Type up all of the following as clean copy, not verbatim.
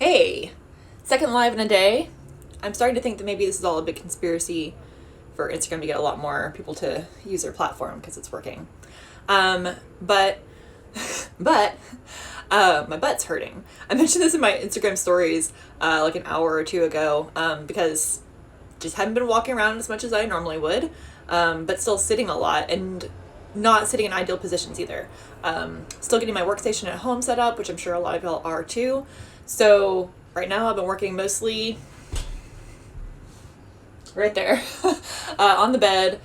Hey, second live in a day. I'm starting to think that maybe this is all a big conspiracy for Instagram to get a lot more people to use their platform because it's working. But but my butt's hurting. I mentioned this in my Instagram stories like an hour or two ago because just haven't been walking around as much as I normally would, but still sitting a lot and not sitting in ideal positions either. Still getting my workstation at home set up, which I'm sure a lot of y'all are too. So right now I've been working mostly right there on the bed,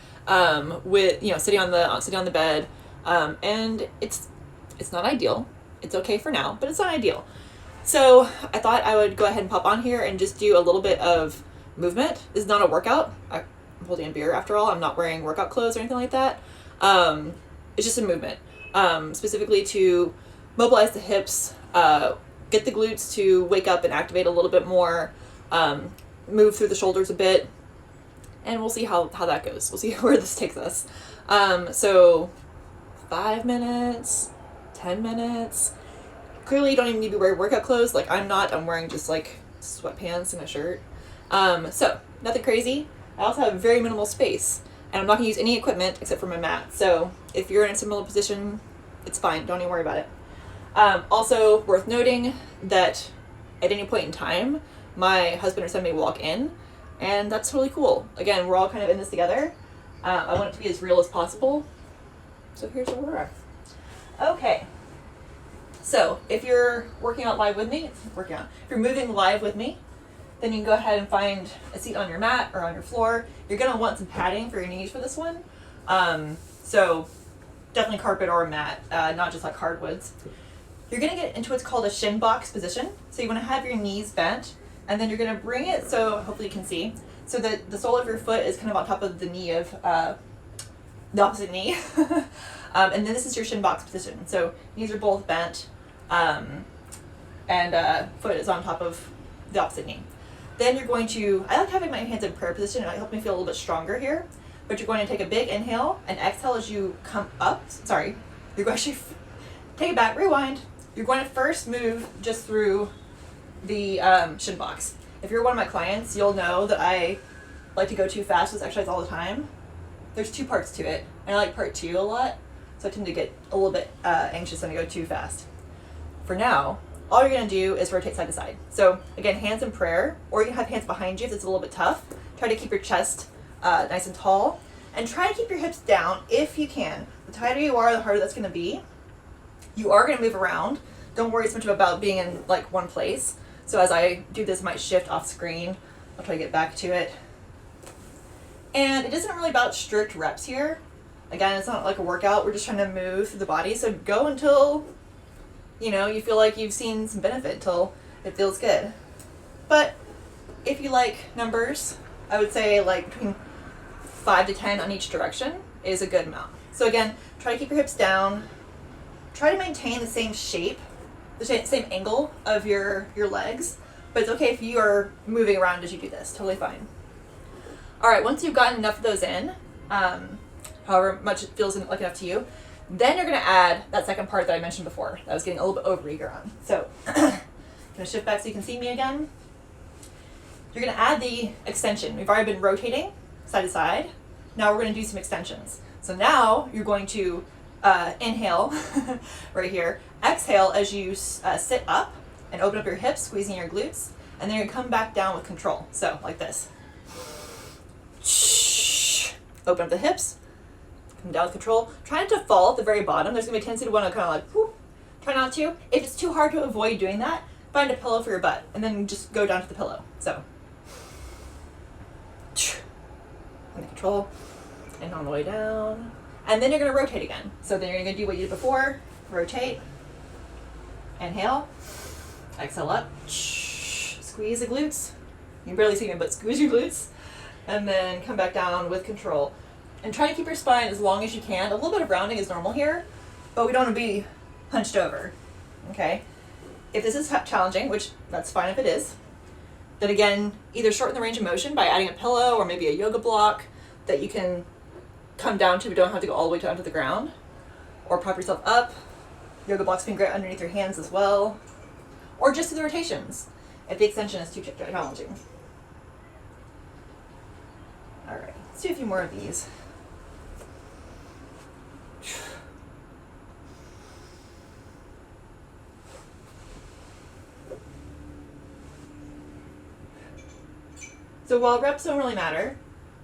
with sitting on the bed, and it's not ideal. It's okay for now, but it's not ideal. So I thought I would go ahead and pop on here and just do a little bit of movement. This is not a workout. I'm holding a beer after all. I'm not wearing workout clothes or anything like that. It's just a movement, specifically to mobilize the hips, get the glutes to wake up and activate a little bit more, move through the shoulders a bit, and we'll see how that goes. We'll see where this takes us. So 5 minutes, 10 minutes. Clearly you don't even need to wear workout clothes. Like I'm not. I'm wearing just like sweatpants and a shirt. So nothing crazy. I also have very minimal space, and I'm not gonna use any equipment except for my mat. So if you're in a similar position, it's fine. Don't even worry about it. Also worth noting that at any point in time, my husband or son may walk in, and that's totally cool. Again, we're all kind of in this together. I want it to be as real as possible. So here's where we're at. Okay. So if you're working out live with me, if you're moving live with me, then you can go ahead and find a seat on your mat or on your floor. You're gonna want some padding for your knees for this one. So definitely carpet or a mat, not just like hardwoods. You're gonna get into what's called a shin box position. So you wanna have your knees bent, and then you're gonna bring it, so hopefully you can see, so that the sole of your foot is kind of on top of the knee of, the opposite knee. And then this is your shin box position. So knees are both bent, and foot is on top of the opposite knee. Then you're going to, I like having my hands in prayer position, and it helps me feel a little bit stronger here. But you're going to take a big inhale and exhale as you come up. Sorry, you're going to take it back, rewind. You're going to first move just through the shin box. If you're one of my clients, you'll know that I like to go too fast with exercise all the time. There's two parts to it, and I like part 2 a lot, so I tend to get a little bit anxious when I go too fast. For now, all you're going to do is rotate side to side. So again, hands in prayer, or you can have hands behind you if it's a little bit tough. Try to keep your chest nice and tall, and try to keep your hips down if you can. The tighter you are, the harder that's going to be. You are going to move around. Don't worry so much about being in like one place. So as I do this, I might shift off screen. I'll try to get back to it. And it isn't really about strict reps here. Again, it's not like a workout. We're just trying to move through the body. So go until, you feel like you've seen some benefit, until it feels good. But if you like numbers, I would say like between 5 to 10 on each direction is a good amount. So again, try to keep your hips down. Try to maintain the same shape, the same angle of your legs, but it's okay if you are moving around as you do this. Totally fine. All right, once you've gotten enough of those in, however much it feels like enough to you, then you're gonna add that second part that I mentioned before that I was getting a little bit overeager on. So gonna shift back so you can see me again. You're gonna add the extension. We've already been rotating side to side. Now we're gonna do some extensions. So now you're going to inhale right here, exhale as you sit up and open up your hips, squeezing your glutes, and then you're gonna come back down with control. So like this. Open up the hips, come down with control. Try not to fall at the very bottom. There's gonna be a tendency to want to kind of like, whoop. Try not to. If it's too hard to avoid doing that, find a pillow for your butt and then just go down to the pillow. So, under control, and on the way down. And then you're gonna rotate again. So then you're gonna do what you did before, rotate, inhale, exhale up, squeeze the glutes. You can barely see me, but squeeze your glutes. And then come back down with control. And try to keep your spine as long as you can. A little bit of rounding is normal here, but we don't want to be hunched over, okay? If this is challenging, which that's fine if it is, then again, either shorten the range of motion by adding a pillow or maybe a yoga block that you can come down to but don't have to go all the way down to the ground, or prop yourself up. Yoga blocks can get underneath your hands as well, or just do the rotations. if the extension is too challenging. All right, let's do a few more of these. So while reps don't really matter,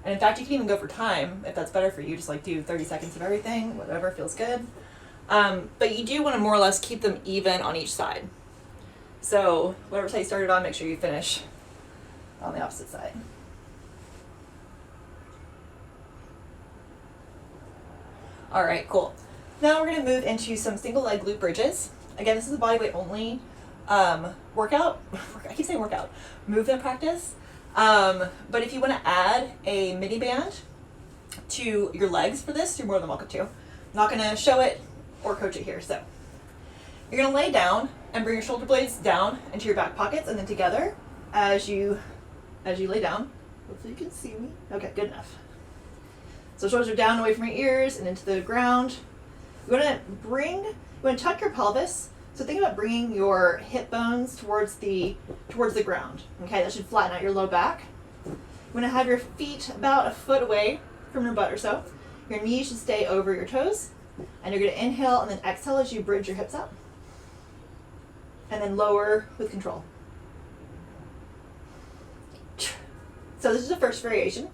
and in fact you can even go for time if that's better for you, just like do 30 seconds of everything, whatever feels good. But you do want to more or less keep them even on each side. So whatever side you started on, make sure you finish on the opposite side. All right, cool. Now we're going to move into some single leg glute bridges. Again, this is a bodyweight only workout. I keep saying workout. Movement practice. But if you want to add a mini band to your legs for this, you're more than welcome to. I'm not going to show it or coach it here. So you're going to lay down and bring your shoulder blades down into your back pockets and then together as you lay down. Hopefully you can see me. Okay, good enough. So shoulders are down away from your ears and into the ground. You want to tuck your pelvis. So think about bringing your hip bones towards the ground. Okay, that should flatten out your low back. You want to have your feet about a foot away from your butt or so. Your knees should stay over your toes. And you're going to inhale and then exhale as you bridge your hips up. And then lower with control. So this is the first variation.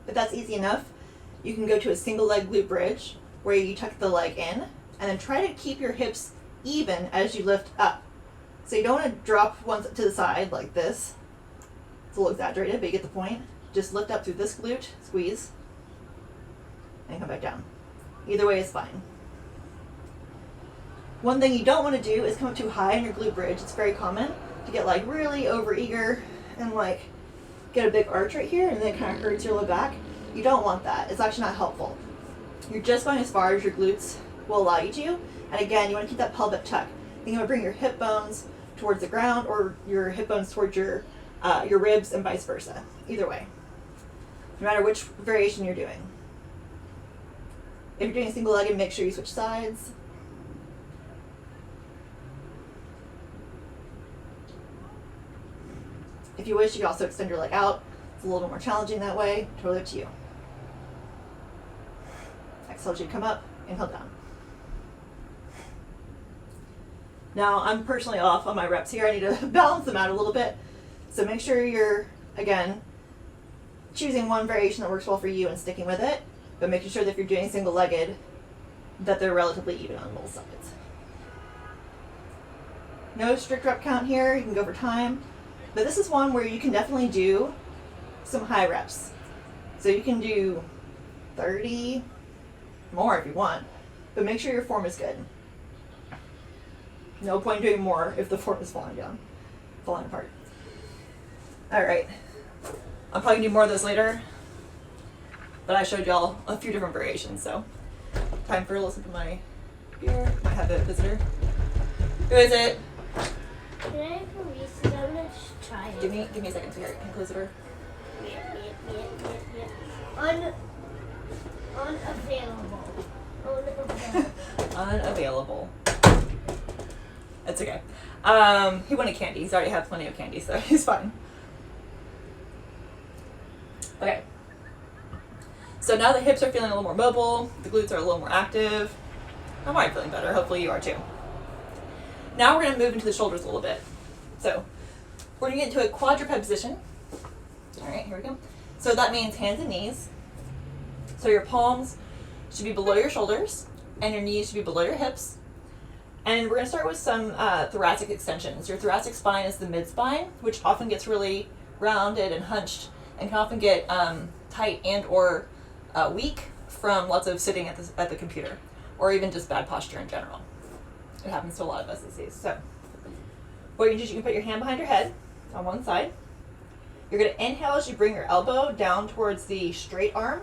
If that's easy enough, you can go to a single leg glute bridge where you tuck the leg in and then try to keep your hips even as you lift up. So you don't want to drop one to the side like this. It's a little exaggerated, but you get the point. Just lift up through this glute, squeeze, and come back down. Either way is fine. One thing you don't want to do is come up too high in your glute bridge. It's very common to get like really overeager and like get a big arch right here and then it kind of hurts your low back. You don't want that. It's actually not helpful. You're just going as far as your glutes will allow you to. And again, you want to keep that pelvic tuck. You want to bring your hip bones towards the ground or your hip bones towards your ribs and vice versa. Either way. No matter which variation you're doing. If you're doing a single legged, make sure you switch sides. If you wish, you can also extend your leg out. It's a little bit more challenging that way. Totally up to you. Exhale as you come up, inhale down. Now, I'm personally off on my reps here. I need to balance them out a little bit. So make sure you're, again, choosing one variation that works well for you and sticking with it, but making sure that if you're doing single-legged, that they're relatively even on both sides. No strict rep count here. You can go for time. But this is one where you can definitely do some high reps. So you can do 30 more if you want, but make sure your form is good. No point doing more if the form is falling apart. All right, I'm probably gonna do more of this later, but I showed y'all a few different variations, so time for a listen to my beer. I have a visitor. Who is it? Can I have a Reese's? I'm gonna try it. Give me a second to hear it. Inquisitor. Unavailable. That's okay. He wanted candy. He's already had plenty of candy, so he's fine. Okay. So now the hips are feeling a little more mobile. The glutes are a little more active. I'm already feeling better. Hopefully you are too. Now we're going to move into the shoulders a little bit. So we're going to get into a quadruped position. All right, here we go. So that means hands and knees. So your palms should be below your shoulders and your knees should be below your hips. And we're going to start with some thoracic extensions. Your thoracic spine is the mid-spine, which often gets really rounded and hunched and can often get tight and or weak from lots of sitting at the computer or even just bad posture in general. It happens to a lot of us these days. So what you can do is you can put your hand behind your head on one side. You're going to inhale as you bring your elbow down towards the straight arm.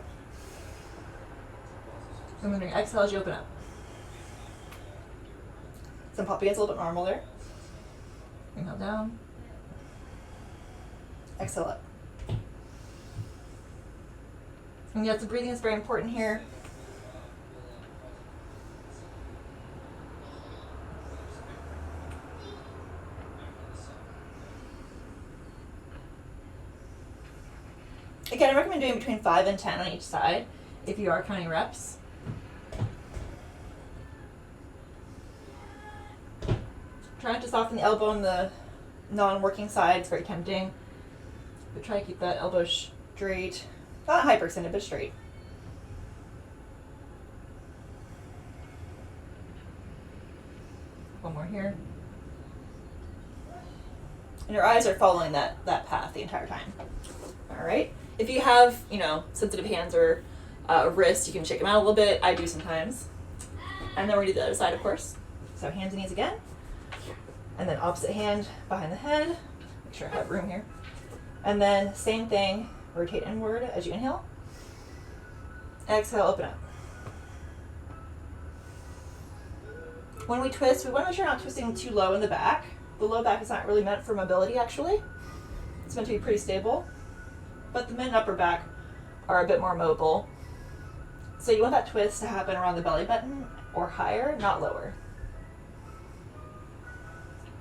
And then exhale as you open up. Some pop against a little bit normal there. Inhale down. Exhale up. And yes, the breathing is very important here. Again, I recommend doing between 5 and 10 on each side if you are counting reps. Try not to soften the elbow on the non-working side. It's very tempting. But try to keep that elbow straight. Not hyperextended, but straight. One more here. And your eyes are following that path the entire time. All right. If you have, sensitive hands or wrists, you can shake them out a little bit. I do sometimes. And then we're going to do the other side, of course. So hands and knees again. And then opposite hand behind the head. Make sure I have room here. And then same thing, rotate inward as you inhale. Exhale, open up. When we twist, we want to make sure we're not twisting too low in the back. The low back is not really meant for mobility, actually. It's meant to be pretty stable. But the mid and upper back are a bit more mobile. So you want that twist to happen around the belly button or higher, not lower.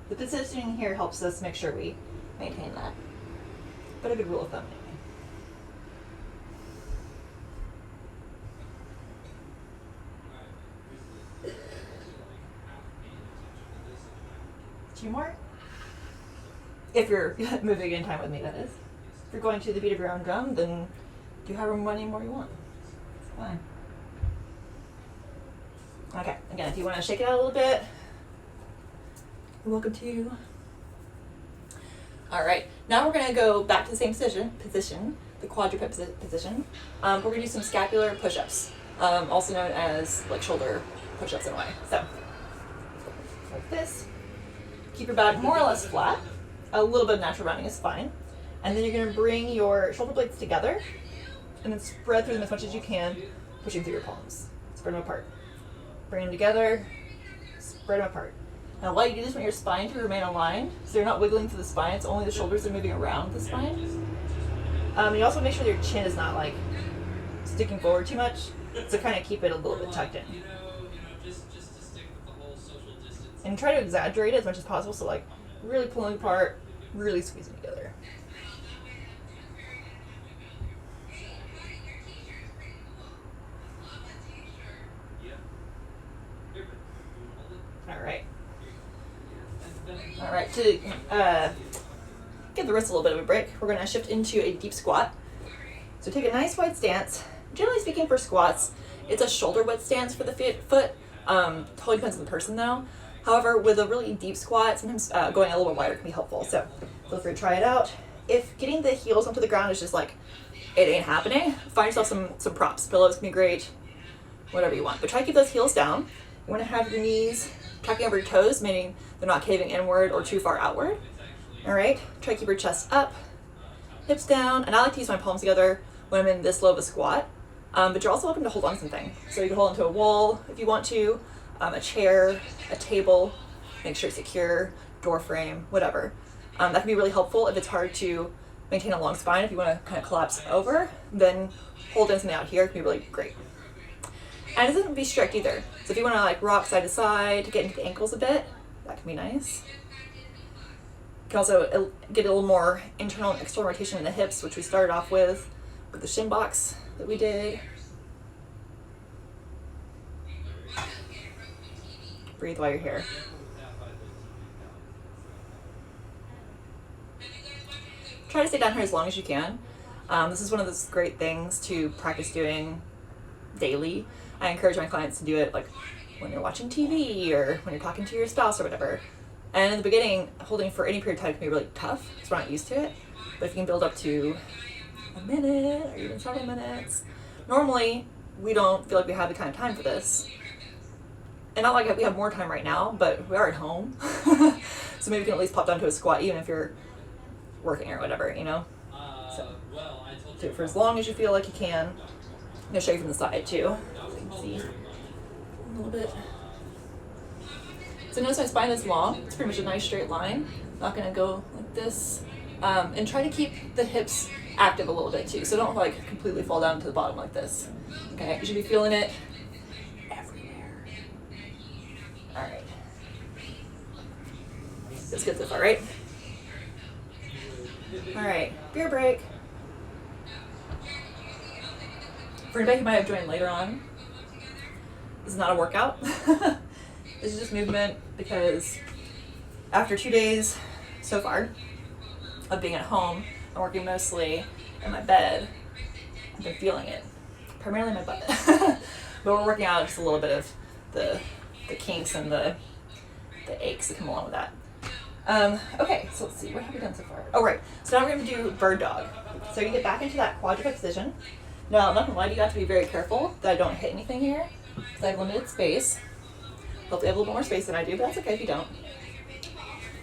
The positioning here helps us make sure we maintain that. But a good rule of thumb anyway. 2 more. If you're moving in time with me, that is. If you're going to the beat of your own drum, then do however many more you want. It's fine. Okay, again, if you want to shake it out a little bit, you're welcome to. All right, now we're going to go back to the same position, the quadruped position. We're going to do some scapular push-ups, also known as like shoulder push-ups in a way. So, like this. Keep your back more or less flat. A little bit of natural rounding is fine. And then you're going to bring your shoulder blades together and then spread through them as much as you can, pushing through your palms. Spread them apart. Bring them together, spread them apart. Now, while you do this, want your spine to remain aligned, so you're not wiggling through the spine. It's only the shoulders that are moving around the spine. You also make sure that your chin is not like sticking forward too much, so kind of keep it a little bit tucked in. And try to exaggerate it as much as possible, so like really pulling apart, really squeezing together. All right, to give the wrist a little bit of a break, we're going to shift into a deep squat. So take a nice wide stance. Generally speaking, for squats, it's a shoulder width stance for the foot. Totally depends on the person though. However, with a really deep squat, sometimes going a little bit wider can be helpful. So feel free to try it out. If getting the heels onto the ground is just like, it ain't happening, find yourself some props. Pillows can be great, whatever you want. But try to keep those heels down. You want to have your knees tracking over your toes, meaning they're not caving inward or too far outward. All right, try to keep your chest up, hips down, and I like to use my palms together when I'm in this low of a squat. But you're also welcome to hold on to something. So you can hold onto a wall if you want to, a chair, a table, make sure it's secure, door frame, whatever. That can be really helpful if it's hard to maintain a long spine. If you want to kind of collapse over, then hold in something out here. It can be really great. And it doesn't be strict either. So if you want to like rock side to side to get into the ankles a bit, that can be nice. You can also get a little more internal and external rotation in the hips, which we started off with the shin box that we did. Breathe while you're here. Try to stay down here as long as you can. This is one of those great things to practice doing daily. I encourage my clients to do it like when you're watching TV or when you're talking to your spouse or whatever. And in the beginning, holding for any period of time can be really tough because we're not used to it. But if you can build up to a minute or even several minutes, normally we don't feel like we have the kind of time for this. And not like we have more time right now, but we are at home. So maybe you can at least pop down to a squat even if you're working or whatever, you know? So do it for as long as you feel like you can. I'm going to show you from the side too. So you can see a little bit. So notice my spine is long. It's pretty much a nice straight line. Not going to go like this. And try to keep the hips active a little bit too. So don't like completely fall down to the bottom like this. Okay, you should be feeling it everywhere. All right. That's good so far, right? All right, beer break. For anybody who might have joined later on, this is not a workout. This is just movement because after 2 days so far of being at home and working mostly in my bed, I've been feeling it. Primarily my butt. But we're working out just a little bit of the kinks and the aches that come along with that. Okay, so let's see, what have we done so far? Oh, right. So now we're going to do bird dog. So you get back into that quadruped position. Now, I'm not going to lie to you, I have to be very careful that I don't hit anything here because I have limited space. Hopefully I have a little bit more space than I do, but that's okay if you don't.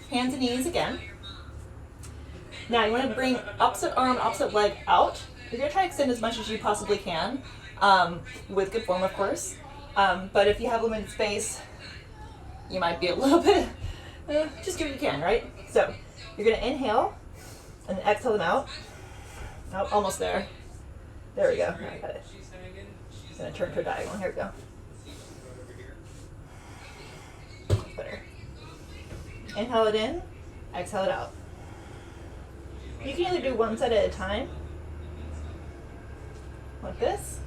Hands and knees again. Now you want to bring opposite arm, opposite leg out. You're going to try to extend as much as you possibly can, with good form, of course. But if you have limited space, you might be a little bit, just do what you can, right? So you're going to inhale and exhale them out. Oh, almost there. There we go. I got it. I'm going to turn to a diagonal. Here we go. That's better. Inhale it in, exhale it out. You can either do one side at a time, like this,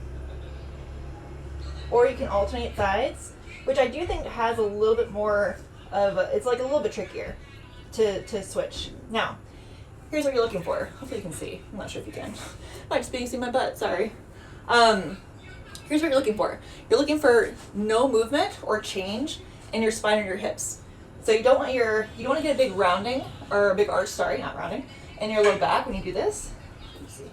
or you can alternate sides, which I do think has a little bit more of it's like a little bit trickier to switch. Now, here's what you're looking for. Hopefully you can see. I'm not sure if you can. Might just be able to see my butt, sorry. Here's what you're looking for. You're looking for no movement or change in your spine or your hips. So you don't want to get a big rounding, or a big arch, sorry, not rounding, in your low back when you do this. Let's see.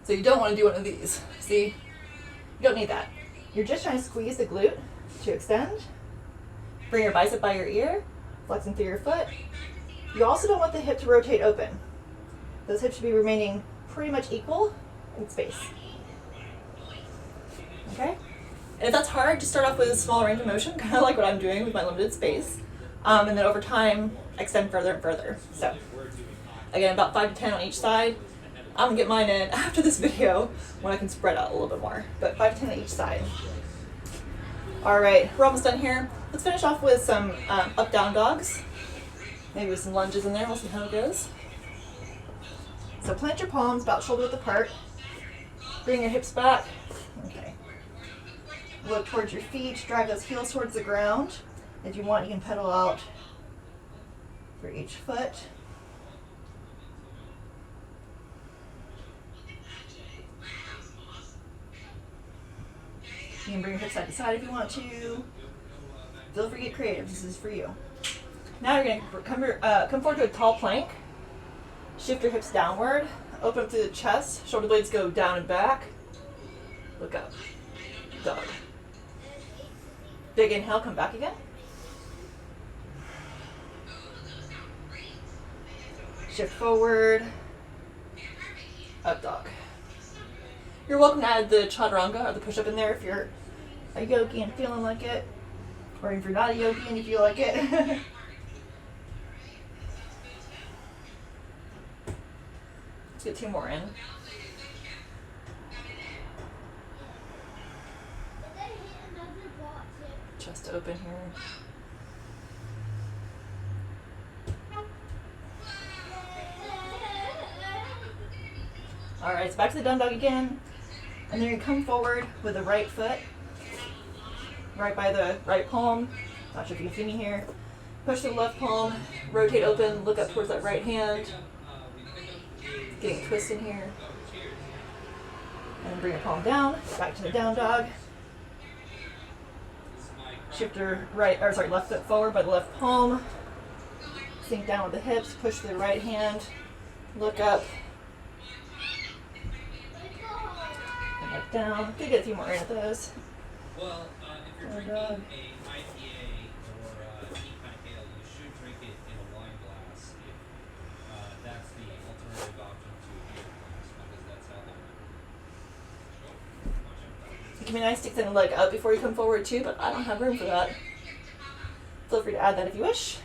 So you don't want to do one of these. See? You don't need that. You're just trying to squeeze the glute to extend. Bring your bicep by your ear, flexing through your foot. You also don't want the hip to rotate open. Those hips should be remaining pretty much equal in space. Okay? And if that's hard, just start off with a small range of motion, kind of like what I'm doing with my limited space. And then over time, extend further and further. So, again, about 5 to 10 on each side. I'm gonna get mine in after this video when I can spread out a little bit more. But 5 to 10 on each side. All right, we're almost done here. Let's finish off with some up-down dogs. Maybe with some lunges in there. We'll see how it goes. So plant your palms about shoulder width apart. Bring your hips back. Okay. Look towards your feet. Drive those heels towards the ground. If you want, you can pedal out for each foot. You can bring your hips side to side if you want to. Feel free to get creative. This is for you. Now you're going to come forward to a tall plank. Shift your hips downward. Open up through the chest. Shoulder blades go down and back. Look up. Dog. Big inhale, come back again. Shift forward. Up dog. You're welcome to add the chaturanga or the push-up in there if you're a yogi and feeling like it. Or if you're not a yogi and you feel like it. Let's get 2 more in. Chest open here. Alright, so back to the down dog again. And then you come forward with the right foot. Right by the right palm. Not sure if you can see me here. Push the left palm, rotate open, look up towards that right hand. Getting a twist in here. And then bring your palm down, back to the down dog. Shift your left foot forward by the left palm. Sink down with the hips, push the right hand, look up. And back down. Could get a few more in at those. Well, if you're drinking a IPA or any kind of ale, you should drink it in a wine glass if that's the alternative option to a beer glass, because that's how they It can be nice to extend the leg up before you come forward too, but I don't have room for that. Feel free to add that if you wish.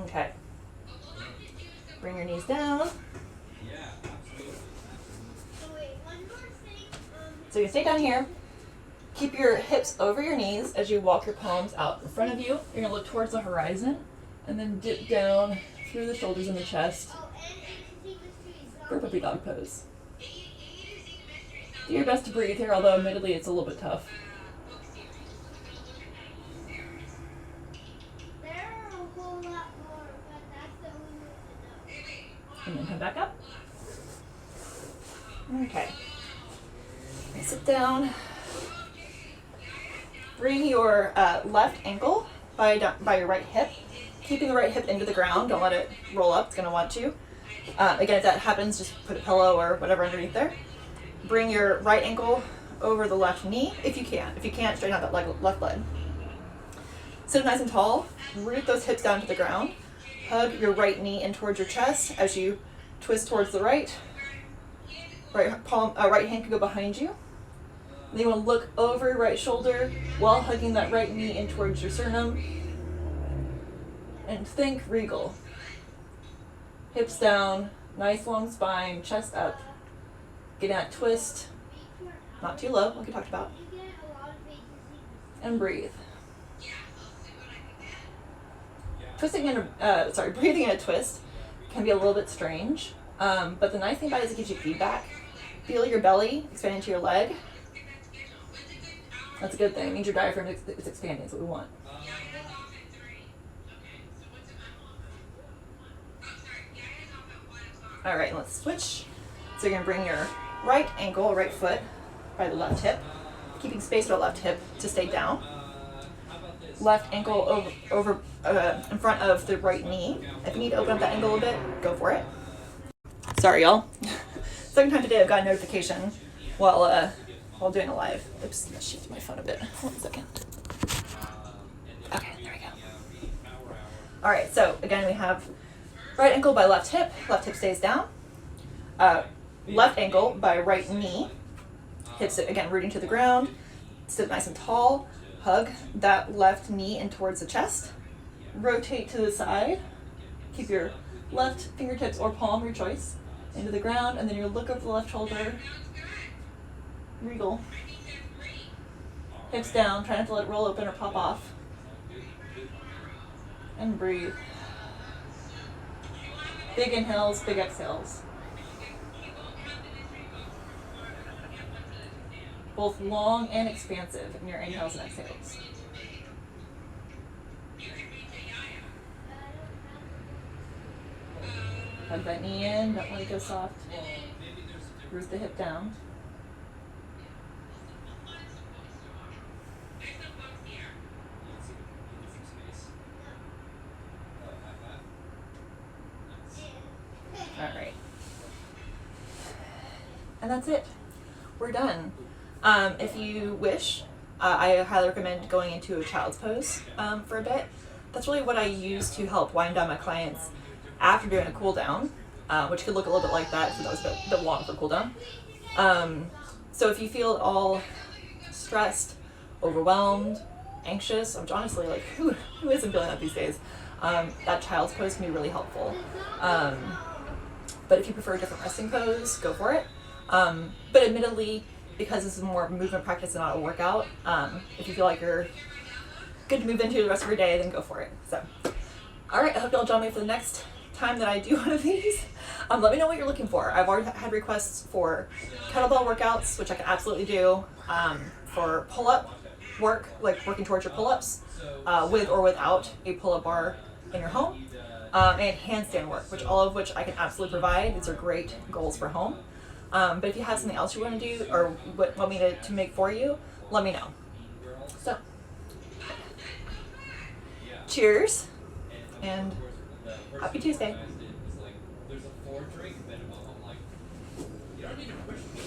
Okay. Bring your knees down. Yeah, absolutely. So wait, one more thing. So you stay down here. Keep your hips over your knees as you walk your palms out in front of you. You're going to look towards the horizon and then dip down through the shoulders and the chest Oh, and take this to for puppy dog pose. Do your best to breathe here, although admittedly it's a little bit tough. There are a whole lot more, but that's the only one I know. And then come back up. Okay. Sit down. Bring your left ankle by your right hip, keeping the right hip into the ground. Don't let it roll up. It's going to want to. Again, if that happens, just put a pillow or whatever underneath there. Bring your right ankle over the left knee if you can. If you can't, straighten out that left leg. Sit nice and tall. Root those hips down to the ground. Hug your right knee in towards your chest as you twist towards the right. Right hand can go behind you. Then you want to look over your right shoulder while hugging that right knee in towards your sternum. And think regal. Hips down, nice long spine, chest up. Get that twist, not too low, like we talked about. You get a lot of agency. And breathe. Breathing in a twist can be a little bit strange, but the nice thing about it is it gives you feedback. Feel your belly expand into your leg. That's a good thing. It means your diaphragm is expanding. That's what we want. All right, let's switch. So you're gonna bring your right ankle, right foot by the left hip, keeping space with the left hip to stay down. Left ankle over in front of the right knee. If you need to open up that ankle a little bit, go for it. Sorry, y'all. Second time today I've got a notification while doing a live. Oops, let's shift my phone a bit. 1 second. Okay, there we go. All right, so again we have right ankle by left hip stays down. Left ankle by right knee. Hips again rooting to the ground. Sit nice and tall. Hug that left knee in towards the chest. Rotate to the side. Keep your left fingertips or palm, your choice, into the ground, and then you look over the left shoulder. Regal. Hips down. Try not to let it roll open or pop off. And breathe. Big inhales, big exhales. Both long and expansive in your inhales and exhales. Hug that knee in, don't let it go soft. Root the hip down. All right. And that's it. We're done. If you wish, I highly recommend going into a child's pose for a bit. That's really what I use to help wind down my clients after doing a cool down, which could look a little bit like that, so that was a bit long for cool down. So if you feel all stressed, overwhelmed, anxious, which honestly, like, who isn't feeling that these days? That child's pose can be really helpful. But if you prefer a different resting pose, go for it. But admittedly, because this is more of a movement practice and not a workout, if you feel like you're good to move into the rest of your day, then go for it. So, all right, I hope y'all join me for the next time that I do one of these. Let me know what you're looking for. I've already had requests for kettlebell workouts, which I can absolutely do, for pull-up work, like working towards your pull-ups, with or without a pull-up bar in your home, and handstand work, all of which I can absolutely provide. These are great goals for home. But if you have something else you want to do or want me to make for you, let me know. So, cheers, and happy Tuesday. There's a 4 drink minimum. I'm like, you don't need to push me.